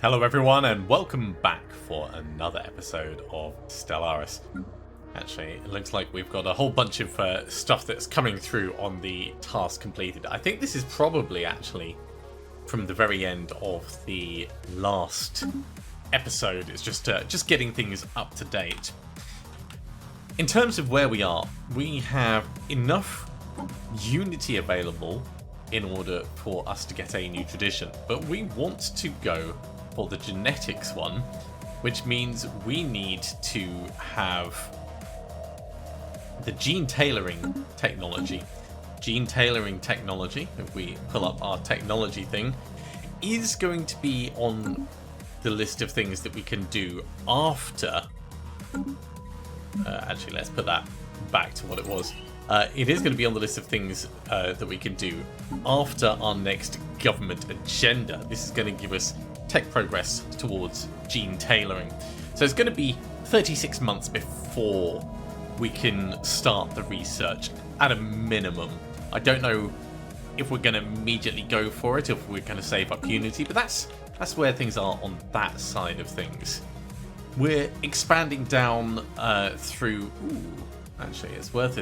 Hello everyone and welcome back for another episode of Stellaris. Actually, it looks like we've got a whole bunch of stuff that's coming through on the task completed. I think this is probably actually from the very end of the last episode. It's just getting things up to date. In terms of where we are, we have enough Unity available in order for us to get a new tradition, but we want to go for the genetics one, which means we need to have the gene tailoring technology. Gene tailoring technology, if we pull up our technology thing, is going to be on the list of things that we can do after. Actually, let's put that back to what it was. It is going to be on the list of things that we can do after our next government agenda. This is going to give us tech progress towards gene tailoring. So it's going to be 36 months before we can start the research at a minimum. I don't know if we're going to immediately go for it, if we're going to save up Unity, but that's where things are on that side of things. We're expanding down through... Ooh, actually, it's worth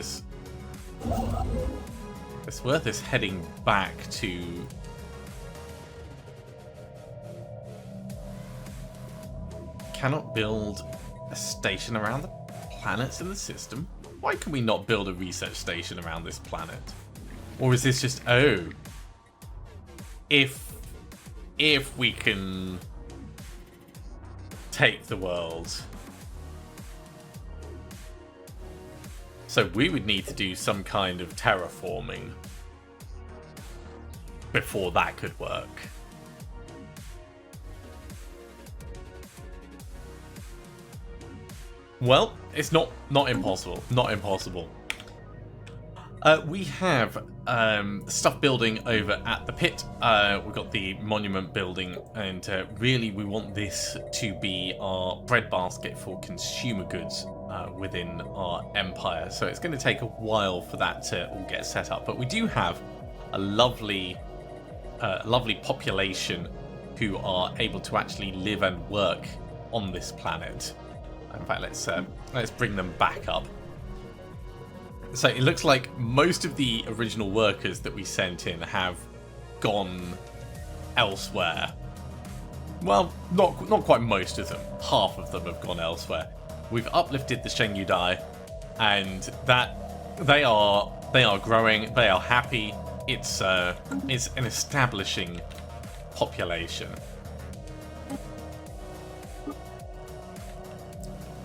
us heading back to... Cannot build a station around the planets in the system? Why can we not build a research station around this planet? Or is this just, oh, if we can take the world, so we would need to do some kind of terraforming before that could work. Well, it's not impossible. Not impossible. We have stuff building over at the pit. We've got the monument building, and really we want this to be our breadbasket for consumer goods within our empire. So it's going to take a while for that to all get set up. But we do have a lovely population who are able to actually live and work on this planet. In fact, let's bring them back up. So it looks like most of the original workers that we sent in have gone elsewhere. Well, not quite most of them. Half of them have gone elsewhere. We've uplifted the Shenyu Dai, and that they are growing. They are happy. It's an establishing population.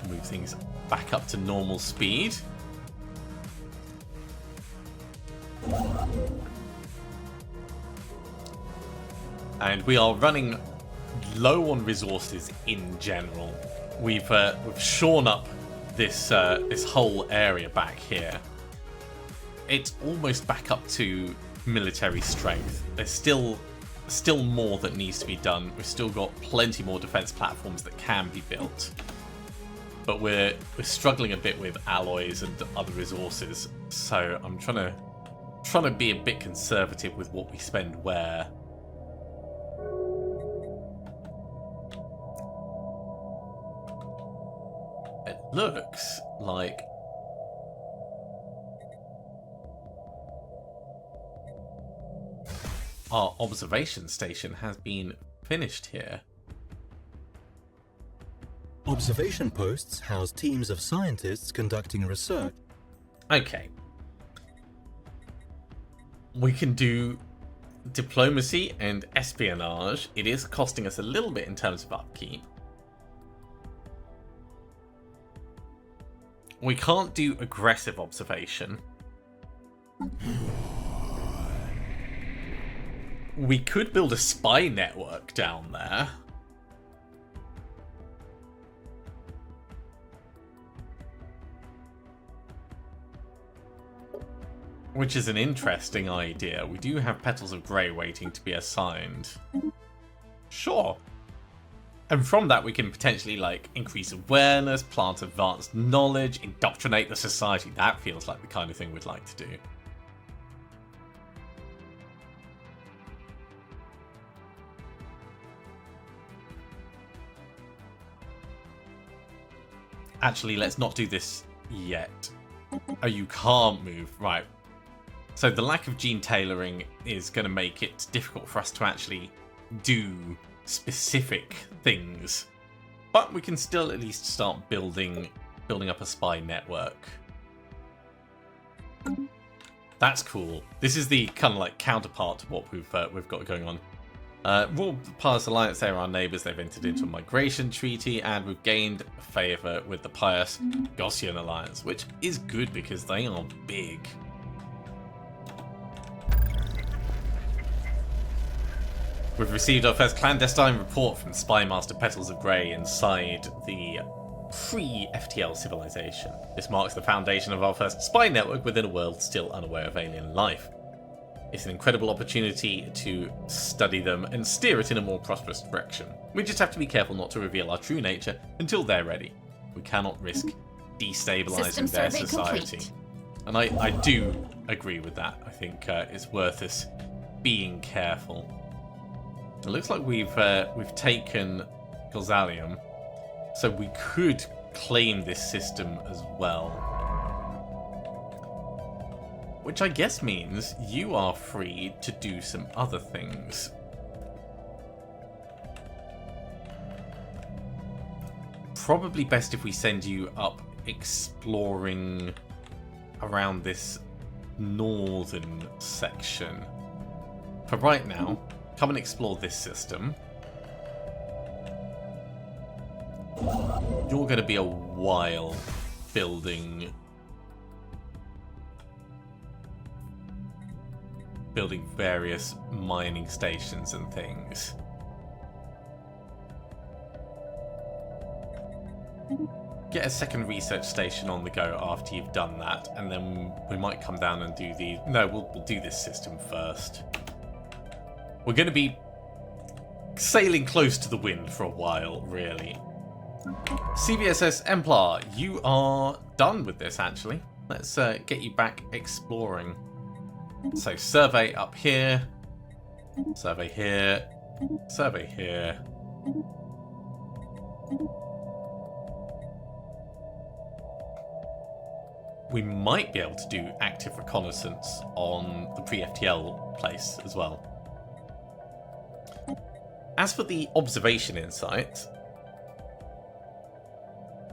Move things back up to normal speed. And we are running low on resources in general. We've shorn up this whole area back here. It's almost back up to military strength. There's still more that needs to be done. We've still got plenty more defense platforms that can be built. But we're struggling a bit with alloys and other resources, so I'm trying to be a bit conservative with what we spend where. It looks like our observation station has been finished here. Observation posts house teams of scientists conducting research. Okay. We can do diplomacy and espionage. It is costing us a little bit in terms of upkeep. We can't do aggressive observation. We could build a spy network down there. Which is an interesting idea. We do have Petals of Grey waiting to be assigned. Sure. And from that we can potentially like increase awareness, plant advanced knowledge, indoctrinate the society. That feels like the kind of thing we'd like to do. Actually, let's not do this yet. Oh, you can't move. Right. So the lack of gene tailoring is going to make it difficult for us to actually do specific things. But we can still at least start building up a spy network. That's cool. This is the kind of like counterpart to what we've got going on. Royal Pious Alliance, they're our neighbours. They've entered into a migration treaty, and we've gained favour with the Pious Gaussian Alliance, which is good because they are big. We've received our first clandestine report from Spy Master Petals of Grey inside the pre-FTL civilization. This marks the foundation of our first spy network within a world still unaware of alien life. It's an incredible opportunity to study them and steer it in a more prosperous direction. We just have to be careful not to reveal our true nature until they're ready. We cannot risk destabilizing their society. Complete. And I do agree with that. I think it's worth us being careful. It looks like we've taken Gozalium, so we could claim this system as well. Which I guess means you are free to do some other things. Probably best if we send you up exploring around this northern section. For right now, come and explore this system. You're going to be a while building various mining stations and things. Get a second research station on the go after you've done that, and then we might come down and do the... No, we'll do this system first. We're going to be sailing close to the wind for a while, really. CVSS Emplar, you are done with this, actually. Let's get you back exploring. So, survey up here. Survey here. Survey here. We might be able to do active reconnaissance on the pre-FTL place as well. As for the observation insight,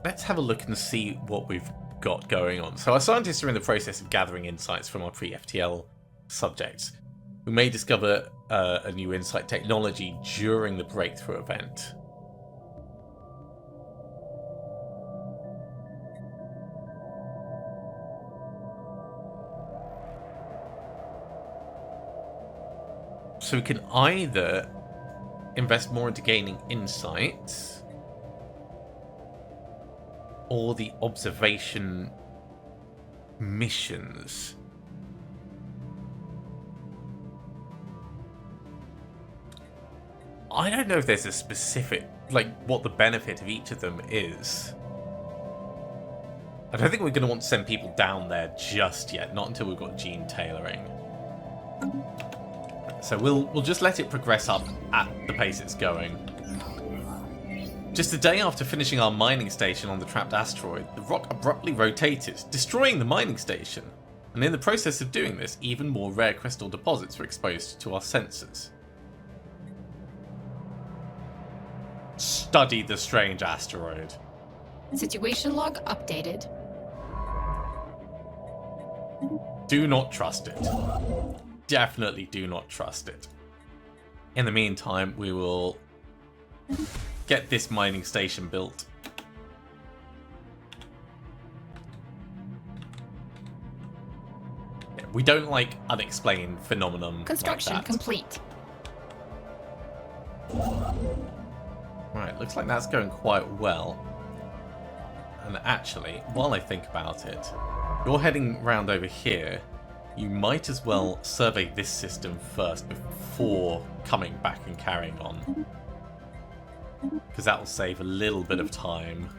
let's have a look and see what we've got going on. So our scientists are in the process of gathering insights from our pre-FTL subjects, who may discover a new insight technology during the breakthrough event. So we can either invest more into gaining insights or the observation missions. I don't know if there's a specific, like, what the benefit of each of them is. I don't think we're going to want to send people down there just yet, not until we've got gene tailoring. So we'll just let it progress up at the pace it's going. Just a day after finishing our mining station on the trapped asteroid, the rock abruptly rotated, destroying the mining station. And in the process of doing this, even more rare crystal deposits were exposed to our sensors. Study the strange asteroid. Situation log updated. Do not trust it. Definitely do not trust it. In the meantime, we will get this mining station built. Yeah, we don't like unexplained phenomenon. Construction like that. Complete. Right, looks like that's going quite well. And actually, while I think about it, you're heading round over here. You might as well survey this system first before coming back and carrying on. Because that will save a little bit of time.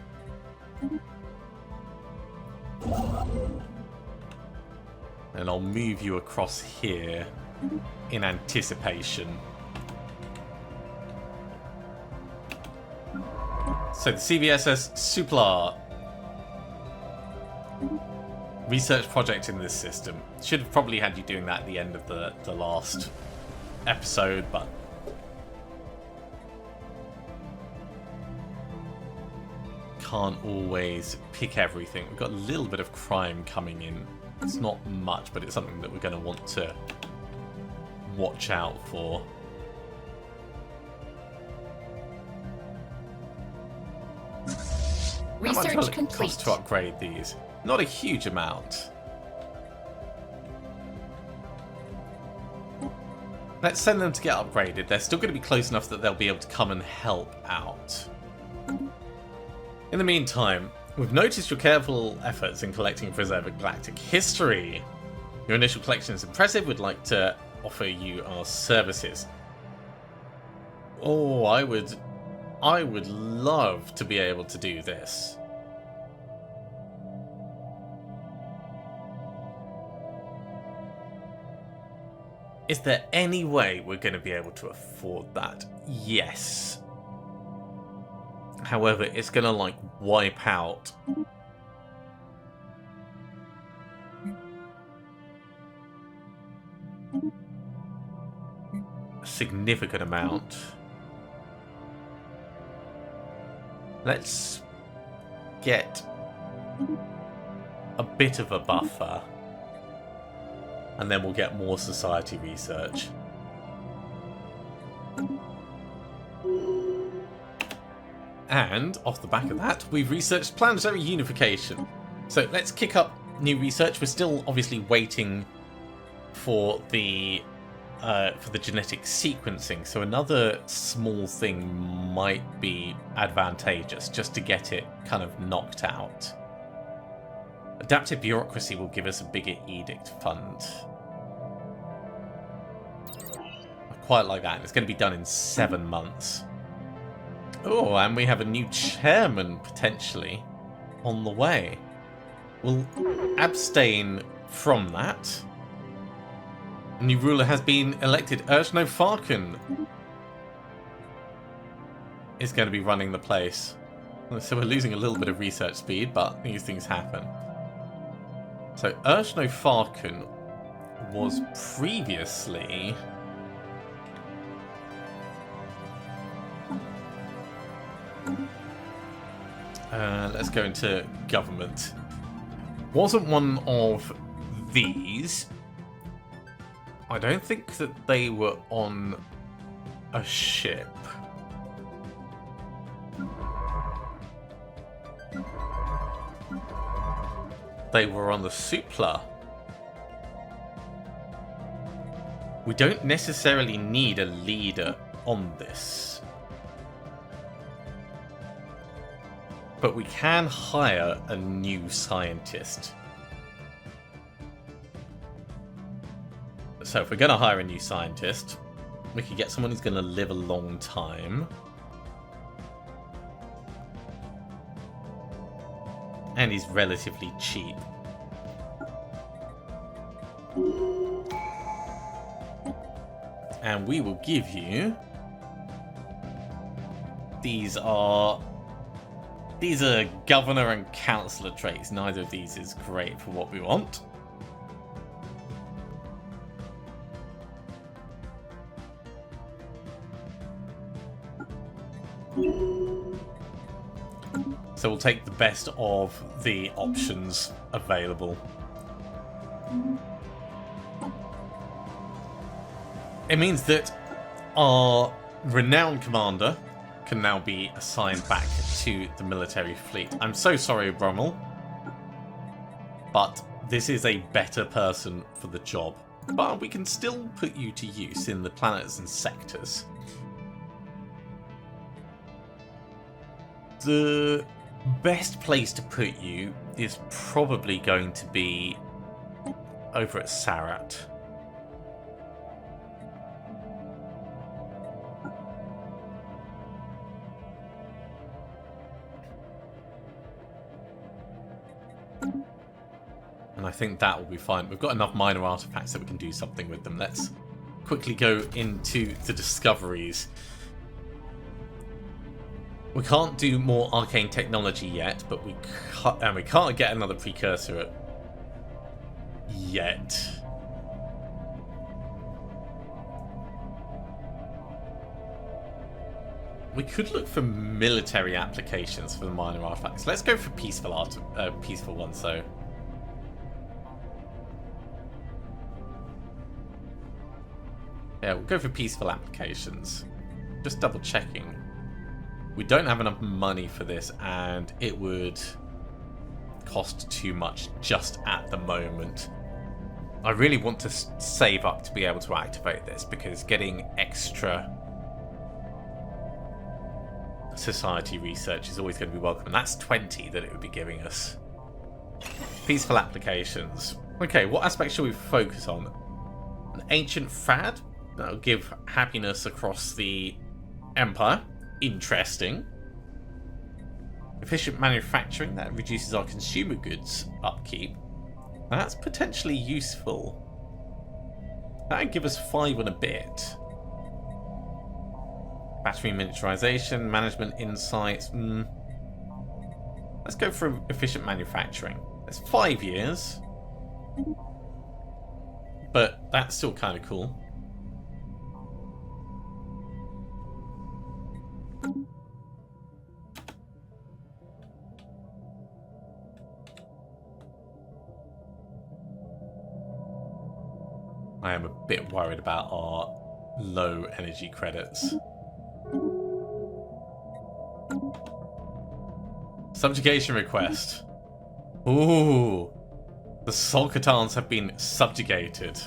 And I'll move you across here in anticipation. So the CVSS Suplar research project in this system. Should have probably had you doing that at the end of the last episode, but can't always pick everything. We've got a little bit of crime coming in. It's not much, but it's something that we're going to want to watch out for. Research How much will it complete. cost to upgrade these? Not a huge amount. Let's send them to get upgraded. They're still going to be close enough that they'll be able to come and help out. In the meantime, we've noticed your careful efforts in collecting and preserving galactic history. Your initial collection is impressive. We'd like to offer you our services. Oh, I would love to be able to do this. Is there any way we're going to be able to afford that? Yes. However, it's going to, like, wipe out a significant amount. Let's get a bit of a buffer, and then we'll get more society research. And off the back of that, we've researched planetary unification. So let's kick up new research. We're still obviously waiting for the genetic sequencing. So another small thing might be advantageous just to get it kind of knocked out. Adaptive bureaucracy will give us a bigger edict fund. I quite like that. It's going to be done in 7 months. Oh, and we have a new chairman potentially on the way. We'll abstain from that. A new ruler has been elected. Xenophile is going to be running the place. So we're losing a little bit of research speed, but these things happen. So Xenophile was previously... let's go into government. Wasn't one of these. I don't think that they were on a ship. They were on the Supla. We don't necessarily need a leader on this. But we can hire a new scientist. So if we're going to hire a new scientist, we could get someone who's going to live a long time. And he's relatively cheap. And we will give you... These are governor and councillor traits. Neither of these is great for what we want. So we'll take the best of the options available. It means that our renowned commander can now be assigned back to the military fleet. I'm so sorry, Rommel, but this is a better person for the job. But we can still put you to use in the planets and sectors. The best place to put you is probably going to be over at Sarat. And I think that will be fine. We've got enough minor artifacts that we can do something with them. Let's quickly go into the discoveries. We can't do more arcane technology yet, but we can't get another precursor yet. We could look for military applications for the minor artifacts. Let's go for peaceful ones, though. Yeah, we'll go for peaceful applications. Just double checking. We don't have enough money for this, and it would cost too much just at the moment. I really want to save up to be able to activate this, because getting extra society research is always going to be welcome, and that's 20 that it would be giving us. Peaceful applications. Okay, what aspect should we focus on? An ancient fad? That'll give happiness across the Empire. Interesting. Efficient manufacturing, that reduces our consumer goods upkeep. That's potentially useful. That'd give us 5 and a bit. Battery miniaturization, management insights. Let's go for efficient manufacturing. That's 5 years. But that's still kind of cool. I am a bit worried about our low energy credits. Subjugation request. Ooh. The Solkatans have been subjugated.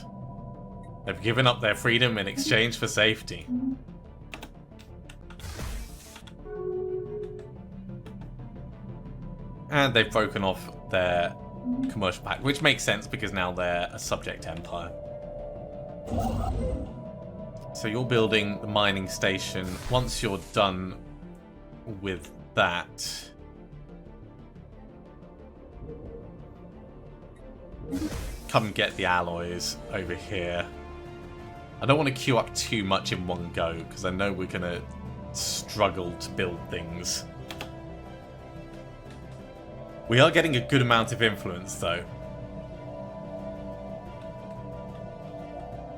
They've given up their freedom in exchange for safety. And they've broken off their commercial pact, which makes sense because now they're a subject empire. So you're building the mining station. Once you're done with that, come get the alloys over here. I don't want to queue up too much in one go because I know we're going to struggle to build things. We are getting a good amount of influence though.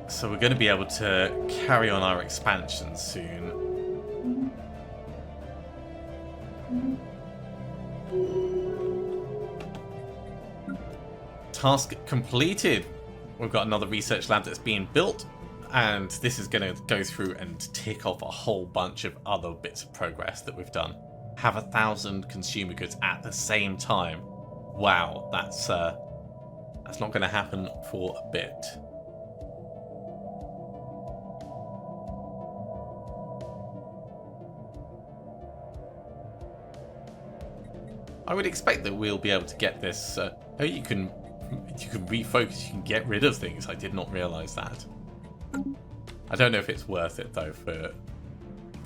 So we're going to be able to carry on our expansion soon. Task completed. We've got another research lab that's being built, and this is going to go through and tick off a whole bunch of other bits of progress that we've done. Have 1,000 consumer goods at the same time. Wow, that's not going to happen for a bit. I would expect that we'll be able to get this. Oh, you can refocus. You can get rid of things. I did not realise that. I don't know if it's worth it though for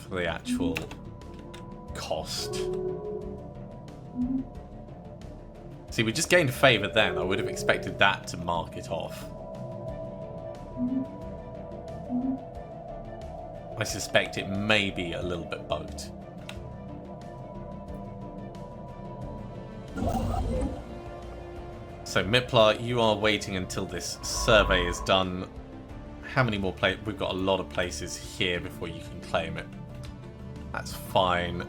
the actual cost. See, we just gained favour then. I would have expected that to mark it off. I suspect it may be a little bit bugged. So Miplar, you are waiting until this survey is done. How many more places? We've got a lot of places here before you can claim it. That's fine.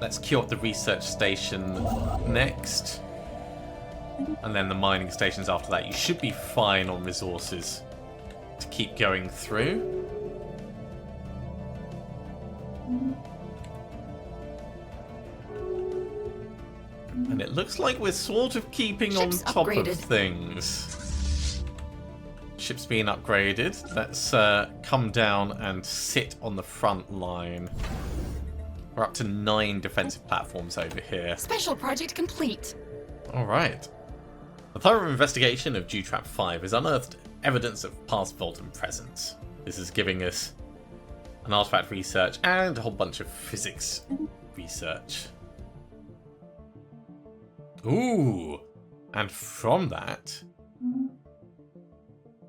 Let's queue up the research station next. And then the mining stations after that. You should be fine on resources to keep going through. And it looks like we're sort of keeping on top of things. Ships being upgraded. Let's come down and sit on the front line. We're up to 9 defensive platforms over here. Special project complete. Alright. A thorough investigation of Dewtrap 5 has unearthed evidence of past Voltan presence. This is giving us an artifact research and a whole bunch of physics research. Ooh! And from that,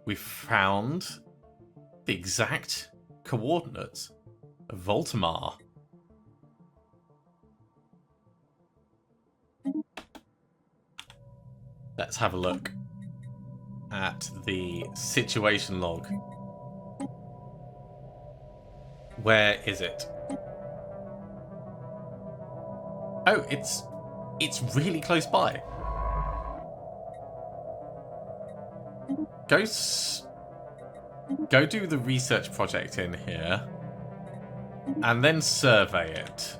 we found the exact coordinates of Voltamar. let's have a look at the situation log. Where is it? Oh, it's really close by. Go do the research project in here, and then survey it.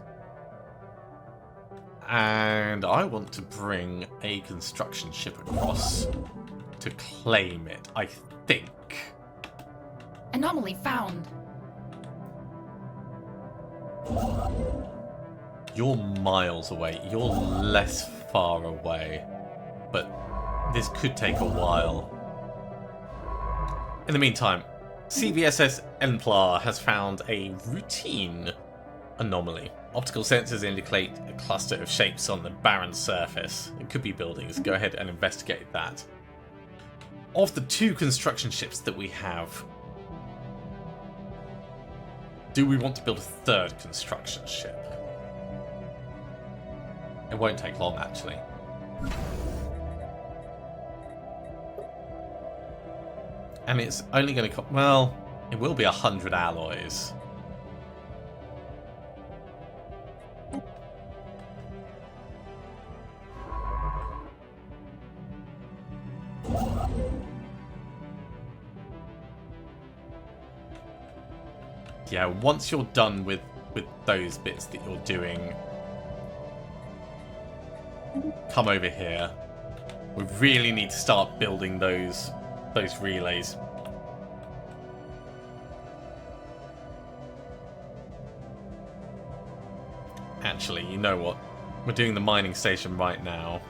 And I want to bring a construction ship across to claim it, I think. Anomaly found. You're miles away. You're less far away. But this could take a while. In the meantime, CVSS Enplar has found a routine anomaly. Optical sensors indicate a cluster of shapes on the barren surface. It could be buildings. Go ahead and investigate that. Of the 2 construction ships that we have, do we want to build a 3rd construction ship? It won't take long, actually. And it's only going to cost... Well, it will be 100 alloys. Yeah, once you're done with those bits that you're doing, come over here. We really need to start building those relays. Actually, you know what? We're doing the mining station right now.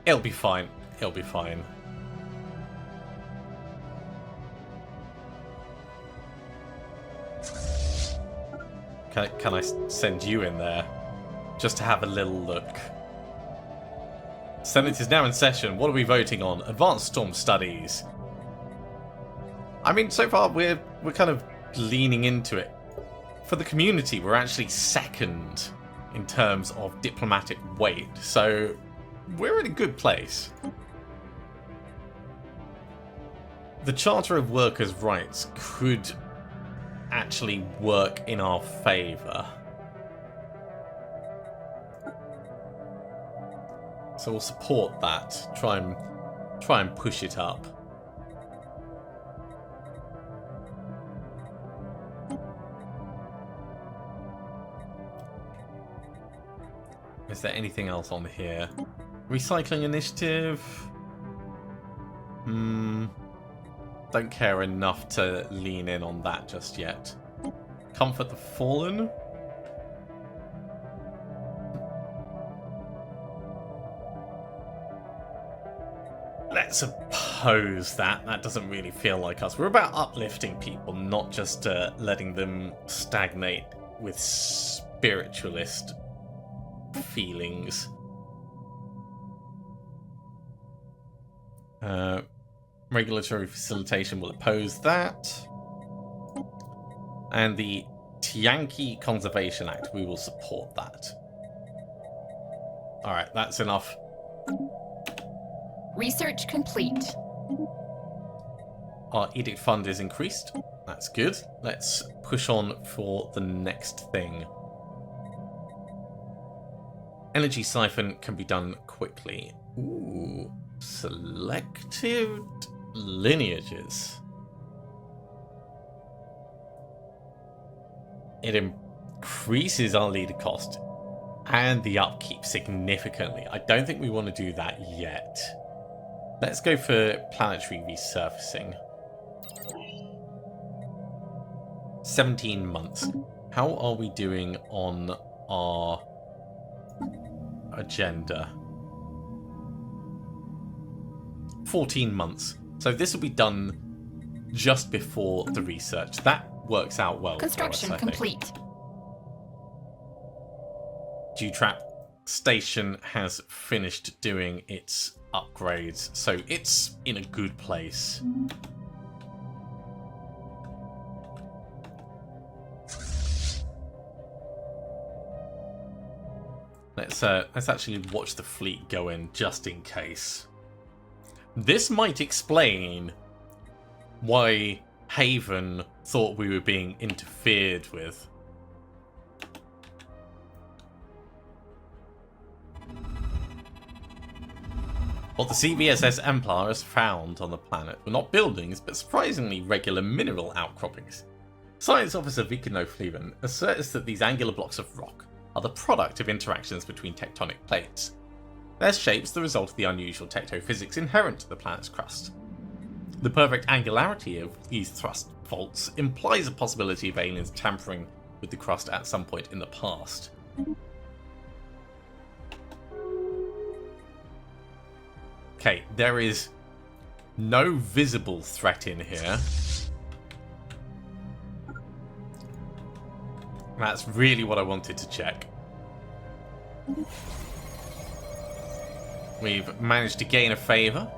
It'll be fine. It'll be fine. Can I send you in there? Just to have a little look. Senate is now in session. What are we voting on? Advanced Storm Studies. I mean, so far we're kind of leaning into it. For the community, we're actually 2nd in terms of diplomatic weight. So we're in a good place. The Charter of Workers' Rights could actually work in our favour. So we'll support that. Try and push it up. Is there anything else on here? Recycling initiative? Don't care enough to lean in on that just yet. Comfort the Fallen? Let's oppose that. That doesn't really feel like us. We're about uplifting people, not just letting them stagnate with spiritualist feelings. Regulatory facilitation will oppose that. And the Tianqi Conservation Act, we will support that. Alright, that's enough. Research complete. Our edict fund is increased. That's good. Let's push on for the next thing. Energy siphon can be done quickly. Ooh, selective lineages. It increases our leader cost and the upkeep significantly. I don't think we want to do that yet. Let's go for planetary resurfacing. 17 months. How are we doing on our agenda? 14 months. So this will be done just before the research. That works out well. Construction complete. Dewtrap Station has finished doing its upgrades, so it's in a good place. Let's actually watch the fleet go in just in case. This might explain why Haven thought we were being interfered with. What the CVSS Empire has found on the planet were not buildings, but surprisingly regular mineral outcroppings. Science Officer Xenophile asserts that these angular blocks of rock are the product of interactions between tectonic plates. Their shapes the result of the unusual tectophysics inherent to the planet's crust. The perfect angularity of these thrust faults implies a possibility of aliens tampering with the crust at some point in the past. Okay, there is no visible threat in here. That's really what I wanted to check. We've managed to gain a favour.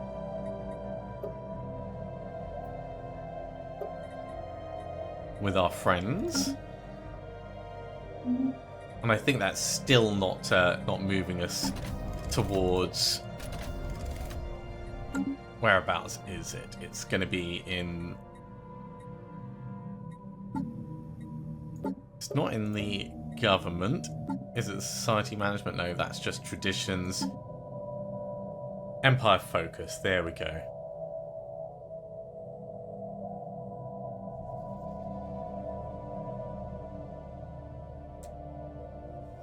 With our friends. And I think that's still not moving us towards... Whereabouts is it? It's going to be in... It's not in the government. Is it society management? No, that's just traditions. Empire focus. There we go.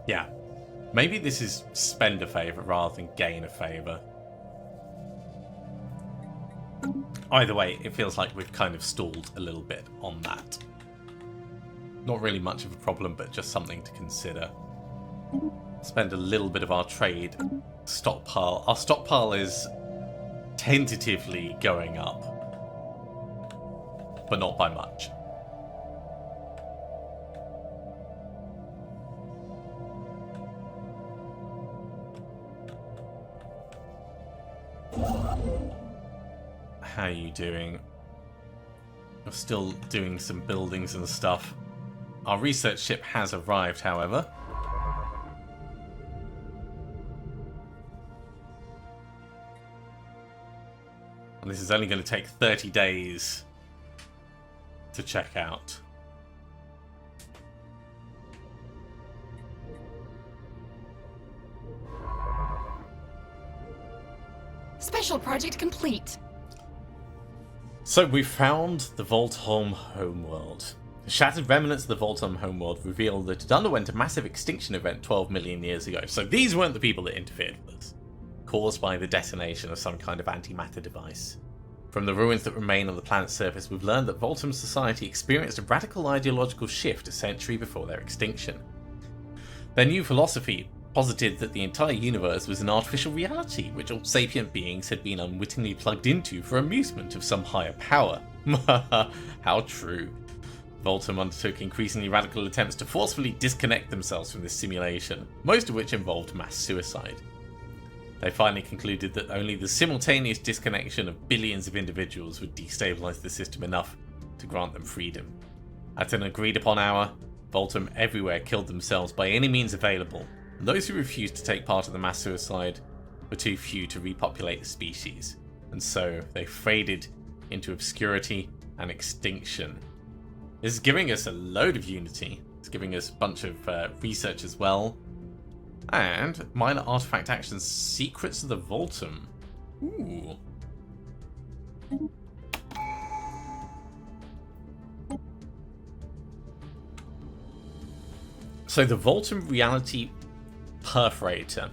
Yeah. Maybe this is spend a favour rather than gain a favour. Either way, it feels like we've kind of stalled a little bit on that. Not really much of a problem, but just something to consider. Spend a little bit of our trade stockpile. Our stockpile is tentatively going up, but not by much. How are you doing? We're still doing some buildings and stuff. Our research ship has arrived, however. And this is only going to take 30 days to check out. Special project complete. So we found the Voltholm homeworld. The shattered remnants of the Voltholm homeworld reveal that it underwent a massive extinction event 12 million years ago. So these weren't the people that interfered with us, caused by the detonation of some kind of antimatter device. From the ruins that remain on the planet's surface, we've learned that Voltholm society experienced a radical ideological shift a century before their extinction. Their new philosophy posited that the entire universe was an artificial reality, which all sapient beings had been unwittingly plugged into for amusement of some higher power. How true. Voltholm undertook increasingly radical attempts to forcefully disconnect themselves from this simulation, most of which involved mass suicide. They finally concluded that only the simultaneous disconnection of billions of individuals would destabilize the system enough to grant them freedom. At an agreed upon hour, Voltholm everywhere killed themselves by any means available, and those who refused to take part in the mass suicide were too few to repopulate the species, and so they faded into obscurity and extinction. This is giving us a load of unity. It's giving us a bunch of research as well. And minor artifact actions, secrets of the Voltholm. Ooh. So the Voltholm reality perforator.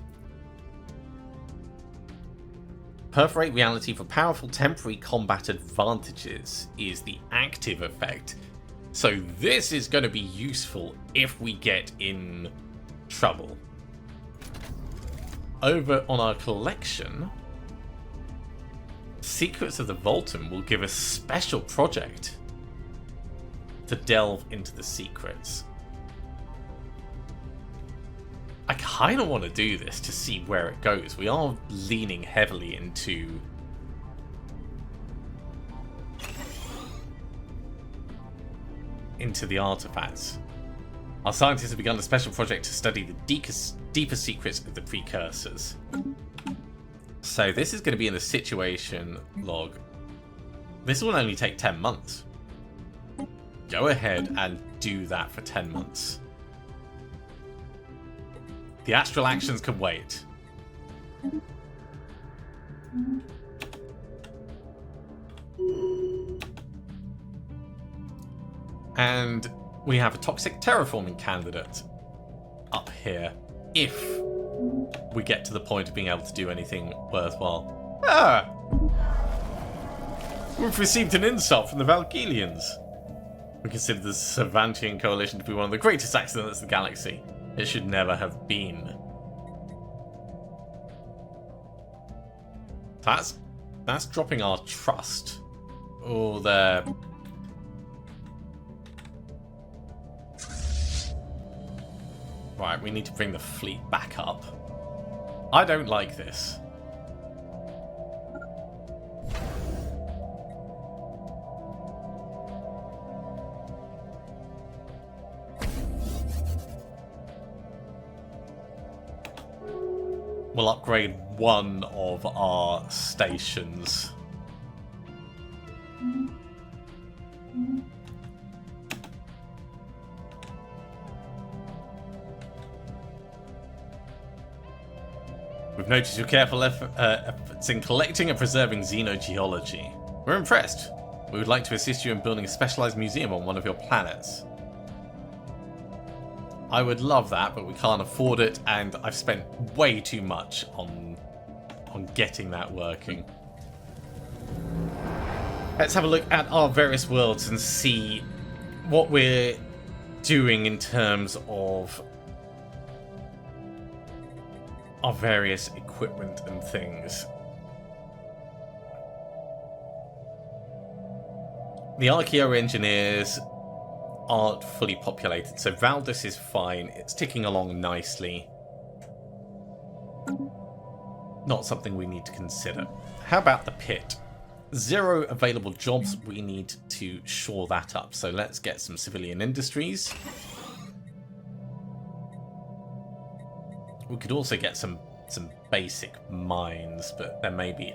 Perforate reality for powerful temporary combat advantages is the active effect. So this is going to be useful if we get in trouble. Over on our collection, Secrets of the Voltholm will give us a special project to delve into the secrets. I kind of want to do this to see where it goes. We are leaning heavily into the artifacts. Our scientists have begun a special project to study the deeper secrets of the precursors. So this is going to be in the situation log. This will only take 10 months. Go ahead and do that for 10 months. The astral actions can wait. And we have a toxic terraforming candidate up here, if we get to the point of being able to do anything worthwhile. Ah! We've received an insult from the Valkylians. We consider the Cervantian coalition to be one of the greatest accidents in the galaxy. It should never have been. That's dropping our trust. Oh, there. Right, we need to bring the fleet back up. I don't like this. We'll upgrade one of our stations. We've noticed your careful efforts in collecting and preserving xenogeology. We're impressed. We would like to assist you in building a specialized museum on one of your planets. I would love that, but we can't afford it, and I've spent way too much on getting that working. Let's have a look at our various worlds and see what we're doing in terms of our various equipment and things. The Archaeo engineers aren't fully populated, so Valdis is fine. It's ticking along nicely. Not something we need to consider. How about the pit? 0 available jobs. We need to shore that up. So let's get some civilian industries. We could also get some basic mines, but there may be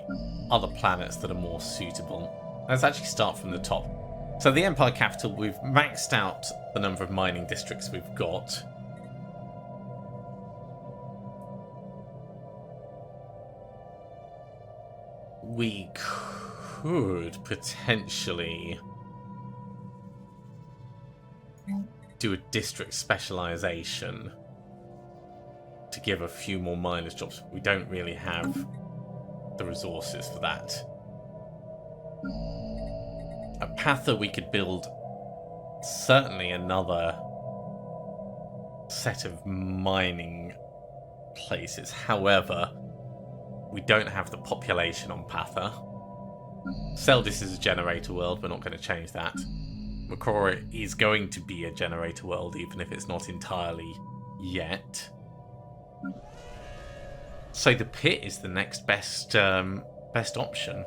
other planets that are more suitable. Let's actually start from the top. So the Empire capital, we've maxed out the number of mining districts we've got. We could potentially do a district specialization to give a few more miners jobs. We don't really have the resources for that. At Patha we could build certainly another set of mining places. However, we don't have the population on Patha. Seldis is a generator world, we're not going to change that. Makora is going to be a generator world, even if it's not entirely yet. So the pit is the next best option.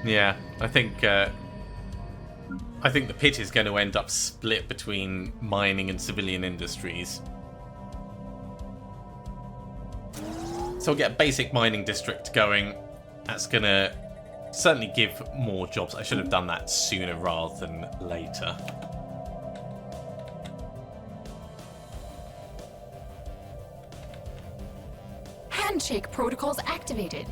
Yeah, I think the pit is going to end up split between mining and civilian industries. So we'll get a basic mining district going. That's going to certainly give more jobs. I should have done that sooner rather than later. Handshake protocols activated.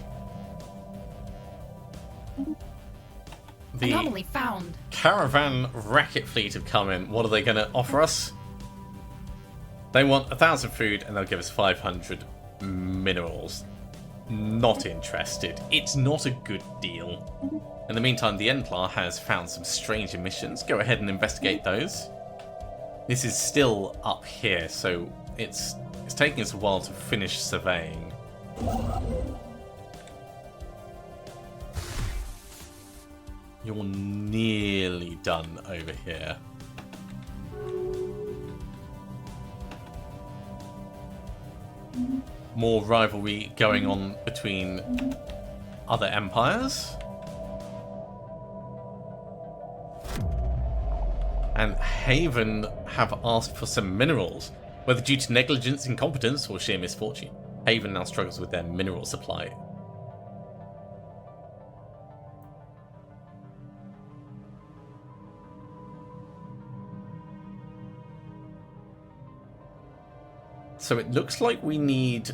The Anomaly found. Caravan Racket Fleet have come in. What are they going to offer us? They want 1,000 food and they'll give us 500 minerals. Not interested. It's not a good deal. In the meantime, the Entlar has found some strange emissions. Go ahead and investigate those. This is still up here, so it's taking us a while to finish surveying. You're nearly done over here. more rivalry going on between other empires. And Haven have asked for some minerals, whether due to negligence, incompetence, or sheer misfortune. Haven now struggles with their mineral supply. So it looks like we need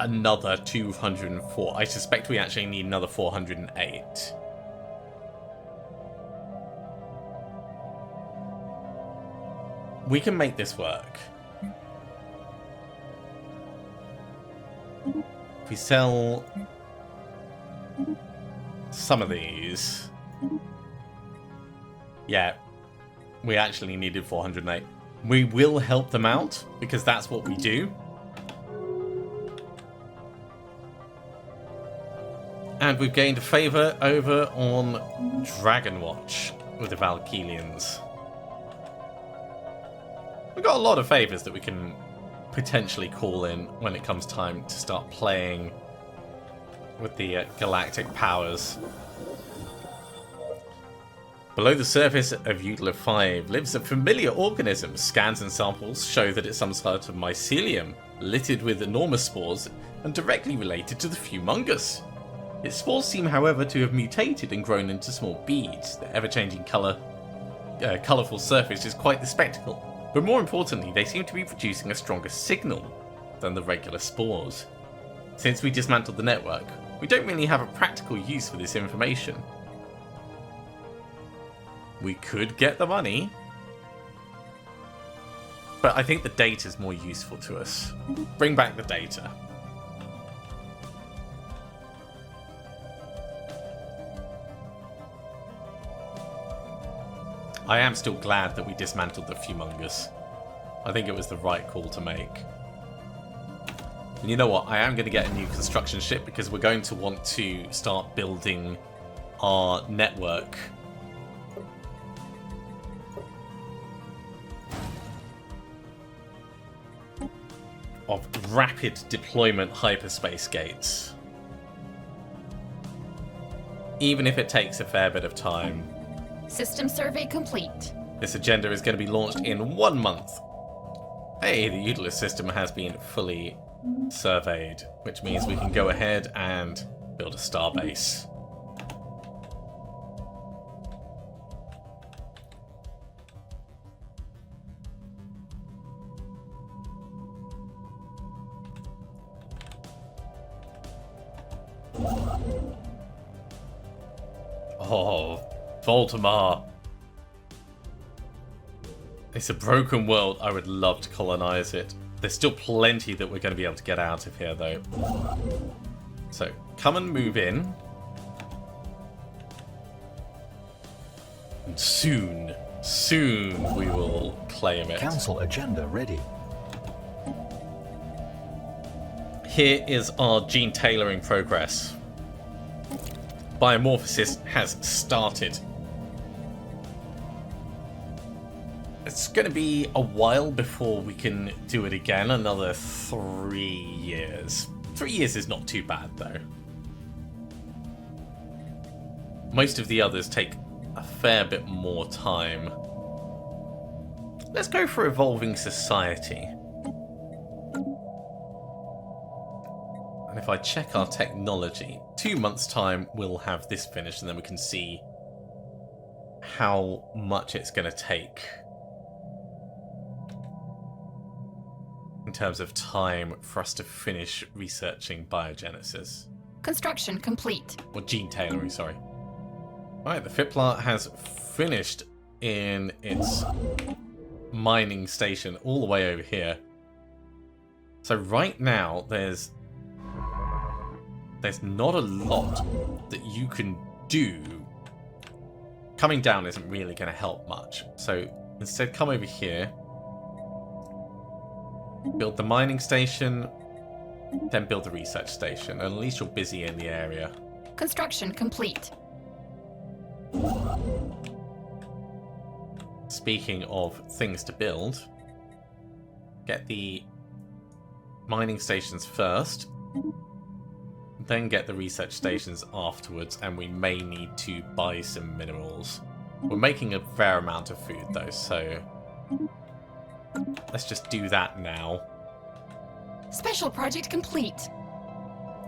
another 204. I suspect we actually need another 408. We can make this work. If we sell some of these... Yeah, we actually needed 408. We will help them out, because that's what we do. And we've gained a favour over on Dragon Watch with the Valkylians. We've got a lot of favours that we can potentially call in when it comes time to start playing with the galactic powers. Below the surface of Eutler 5 lives a familiar organism. Scans and samples show that it's some sort of mycelium, littered with enormous spores and directly related to the Fumungus. Its spores seem, however, to have mutated and grown into small beads. The ever-changing colourful surface is quite the spectacle. But more importantly, they seem to be producing a stronger signal than the regular spores. Since we dismantled the network, we don't really have a practical use for this information. We could get the money, but I think the data is more useful to us. Bring back the data. I am still glad that we dismantled the Fumungus. I think it was the right call to make. And you know what? I am going to get a new construction ship because we're going to want to start building our network. Of rapid deployment hyperspace gates. Even if it takes a fair bit of time. System survey complete. This agenda is going to be launched in 1 month. Hey, the Eutler system has been fully surveyed, which means we can go ahead and build a starbase. Oh, Voltamar. It's a broken world. I would love to colonize it. There's still plenty that we're going to be able to get out of here, though. So, come and move in. And soon we will claim it. Council agenda ready. Here is our gene tailoring progress. Biomorphosis has started. It's going to be a while before we can do it again. Another 3 years. 3 years is not too bad, though. Most of the others take a fair bit more time. Let's go for evolving society. And if I check our technology, 2 months' time we'll have this finished, and then we can see how much it's going to take in terms of time for us to finish researching biogenesis. Construction complete. Or gene tailoring, sorry. Alright, the Fiplar has finished in its mining station all the way over here. So right now there's not a lot that you can do. Coming down isn't really going to help much. So instead, come over here. Build the mining station. Then build the research station. And at least you're busy in the area. Construction complete. Speaking of things to build, get the mining stations first, then get the research stations afterwards, and we may need to buy some minerals. We're making a fair amount of food though, so let's just do that now. Special project complete.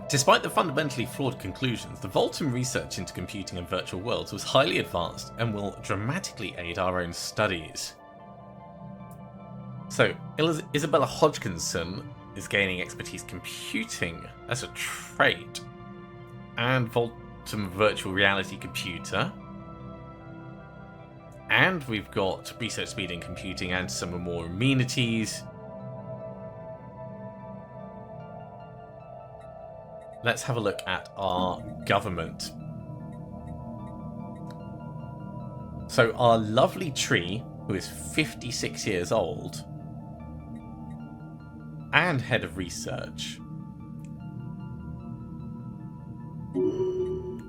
Despite the fundamentally flawed conclusions, the Voltan research into computing and virtual worlds was highly advanced and will dramatically aid our own studies. So, Isabella Hodgkinson is gaining expertise computing as a trait, and Voltan virtual reality computer. And we've got research speed in computing and some more amenities. Let's have a look at our government. So our lovely tree, who is 56 years old, and head of research,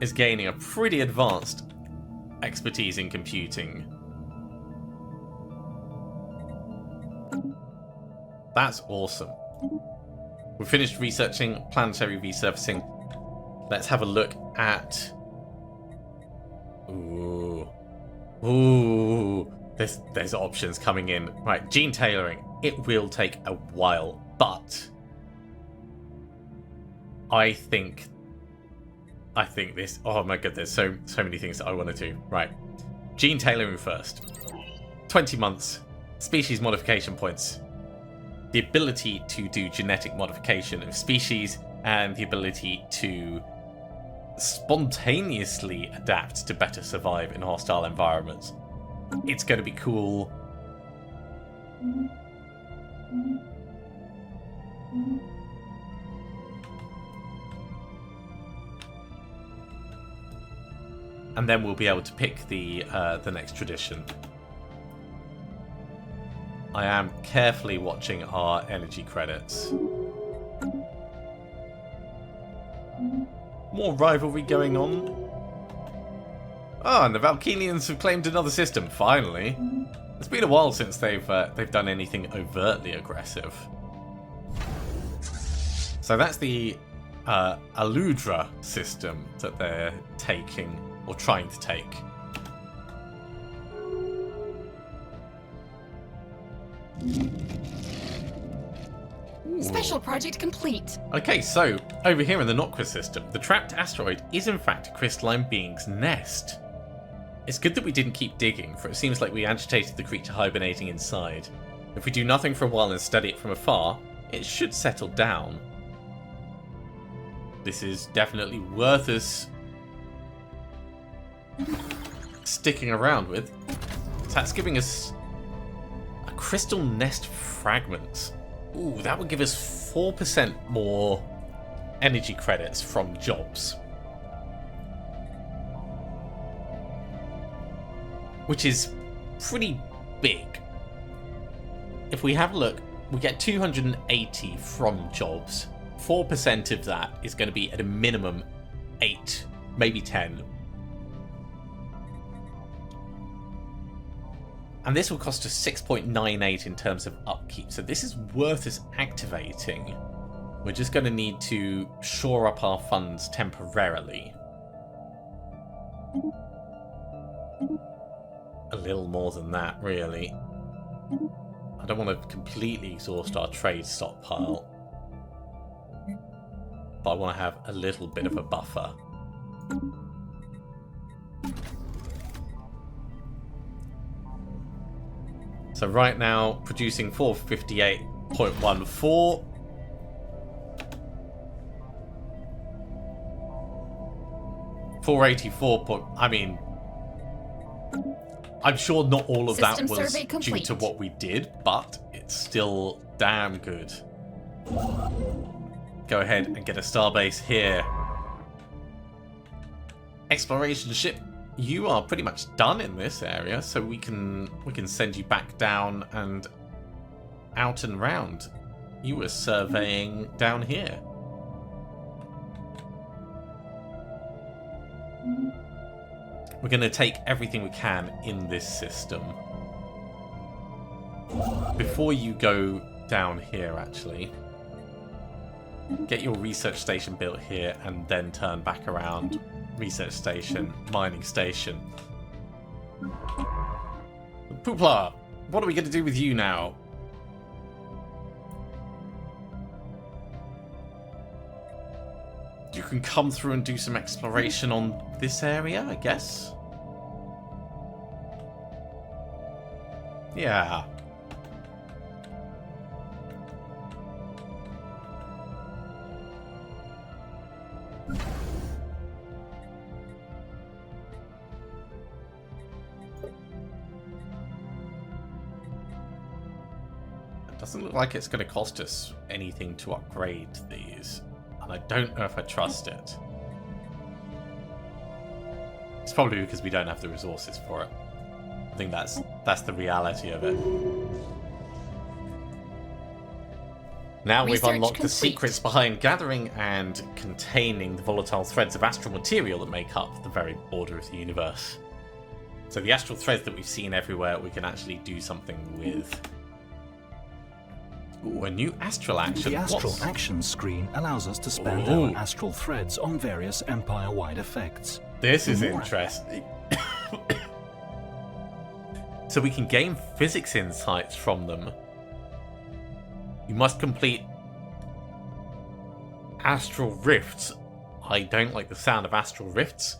is gaining a pretty advanced expertise in computing. That's awesome. We've finished researching planetary resurfacing. Let's have a look at... Ooh. There's options coming in. Right, gene tailoring. It will take a while, but I think this... Oh my god, there's so many things that I want to do. Right. Gene tailoring first. 20 months. Species modification points. The ability to do genetic modification of species, and the ability to spontaneously adapt to better survive in hostile environments. It's going to be cool. And then we'll be able to pick the next tradition. I am carefully watching our energy credits. More rivalry going on. Ah, and the Valkylians have claimed another system, finally. It's been a while since they've done anything overtly aggressive. So that's the Aludra system that they're taking, or trying to take. Special project complete. Okay, so over here in the Nokra system, the trapped asteroid is in fact a crystalline being's nest. It's good that we didn't keep digging, for it seems like we agitated the creature hibernating inside. If we do nothing for a while and study it from afar, it should settle down. This is definitely worth us sticking around with. So that's giving us a crystal nest fragment. Ooh, that would give us 4% more energy credits from jobs. Which is pretty big. If we have a look, we get 280 from jobs. 4% of that is going to be at a minimum 8, maybe 10. And this will cost us 6.98 in terms of upkeep. So this is worth us activating. We're just going to need to shore up our funds temporarily. A little more than that, really. I don't want to completely exhaust our trade stockpile. But I want to have a little bit of a buffer. So right now, producing 458.14. I mean, I'm sure not all of that was due to what we did, but it's still damn good. Go ahead and get a starbase here. Exploration ship, you are pretty much done in this area, so we can send you back down and out and round. You were surveying down here. We're going to take everything we can in this system. Before you go down here, actually, Get your research station built here and then turn back around. Research station, mining station. Poopla! What are we going to do with you now? You can come through and do some exploration on this area, I guess. Yeah. It doesn't look like it's going to cost us anything to upgrade these. And I don't know if I trust it. It's probably because we don't have the resources for it. I think that's the reality of it. Now we've unlocked the secrets behind gathering and containing the volatile threads of astral material that make up the very border of the universe. So the astral threads that we've seen everywhere, we can actually do something with. Ooh, a new astral action. The astral action screen allows us to spend our astral threads on various Empire-wide effects. This is interesting. So we can gain physics insights from them. You must complete astral rifts. I don't like the sound of astral rifts.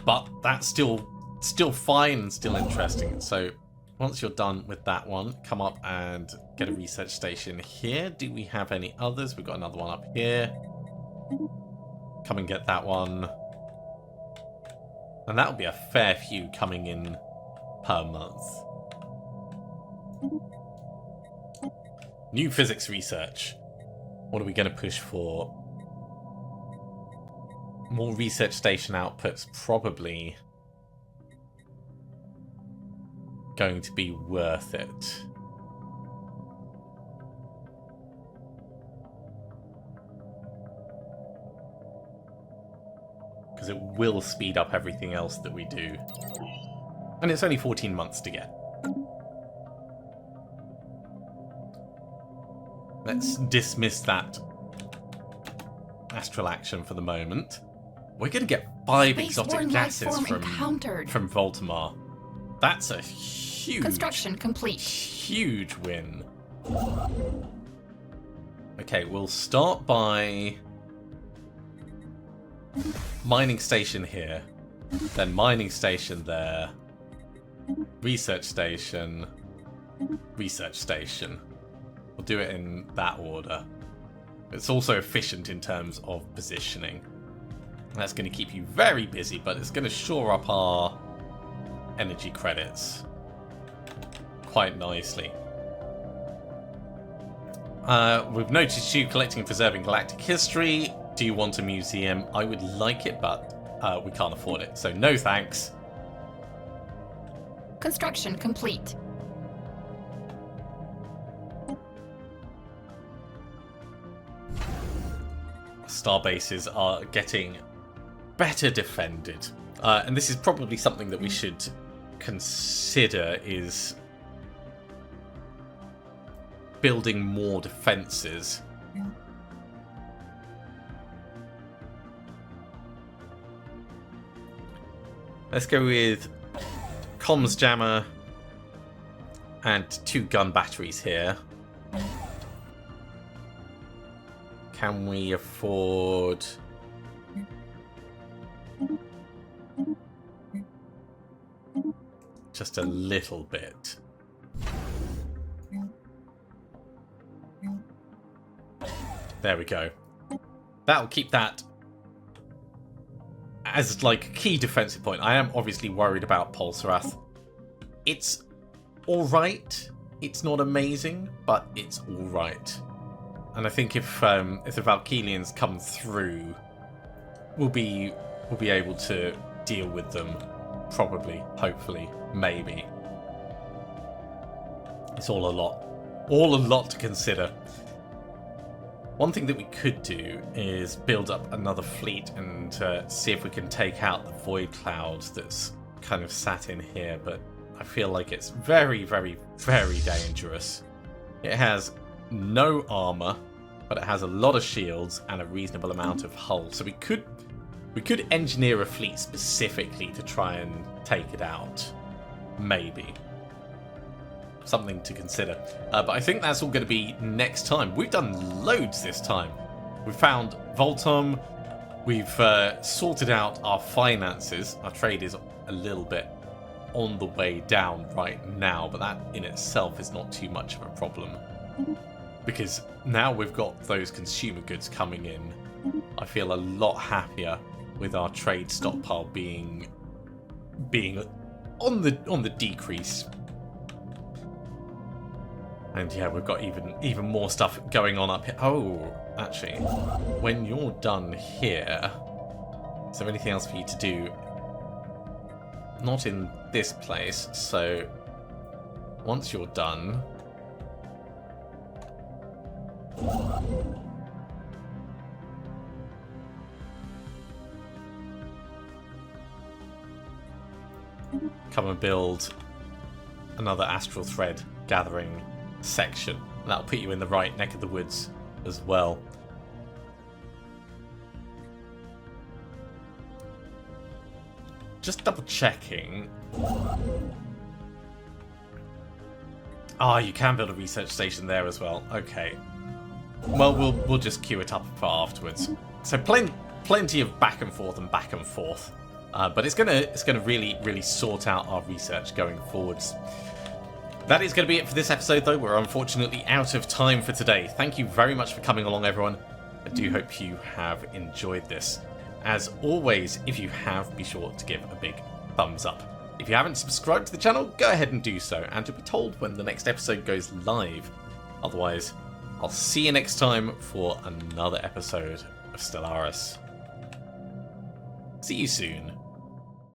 But that's still fine and still interesting. So once you're done with that one, come up and get a research station here. Do we have any others? We've got another one up here. Come and get that one. And that'll be a fair few coming in per month. New physics research. What are we going to push for? More research station outputs, probably going to be worth it. Because it will speed up everything else that we do. And it's only 14 months to get. Let's dismiss that astral action for the moment. We're going to get 5 exotic gases from Voltamar. That's a huge... Construction complete. Huge win. Okay, we'll start by... mining station here. Then mining station there. Research station. Research station. We'll do it in that order. It's also efficient in terms of positioning. That's going to keep you very busy, but it's going to shore up our energy credits quite nicely. We've noticed you collecting and preserving galactic history. Do you want a museum? I would like it, but we can't afford it. So no thanks. Construction complete. Star bases are getting better defended. And this is probably something that we should consider, is building more defenses. Let's go with comms jammer and 2 gun batteries here. Can we afford... just a little bit? There we go. That'll keep that as like a key defensive point. I am obviously worried about Pulsarath. It's alright. It's not amazing, but it's alright. And I think if the Valkylians come through, we'll be able to deal with them. Probably, hopefully, maybe. It's all a lot to consider. One thing that we could do is build up another fleet and see if we can take out the void cloud that's kind of sat in here, but I feel like it's very, very, very dangerous. It has no armor, but it has a lot of shields and a reasonable amount of hull. So we could engineer a fleet specifically to try and take it out. Maybe. Something to consider. But I think that's all going to be next time. We've done loads this time. We've found Voltom. We've sorted out our finances. Our trade is a little bit on the way down right now, but that in itself is not too much of a problem. Because now we've got those consumer goods coming in, I feel a lot happier with our trade stockpile being on the decrease. And yeah, we've got even more stuff going on up here. Oh, actually, when you're done here, is there anything else for you to do? Not in this place, so once you're done, come and build another astral thread gathering section. That'll put you in the right neck of the woods as well. Just double checking. Ah, you can build a research station there as well. Okay. Well, we'll just queue it up for afterwards. So plenty of back and forth, but it's gonna really sort out our research going forwards. That is going to be it for this episode, though. We're unfortunately out of time for today. Thank you very much for coming along, everyone. I do hope you have enjoyed this. As always, if you have, be sure to give a big thumbs up. If you haven't subscribed to the channel, go ahead and do so, and you'll be told when the next episode goes live. Otherwise, I'll see you next time for another episode of Stellaris. See you soon.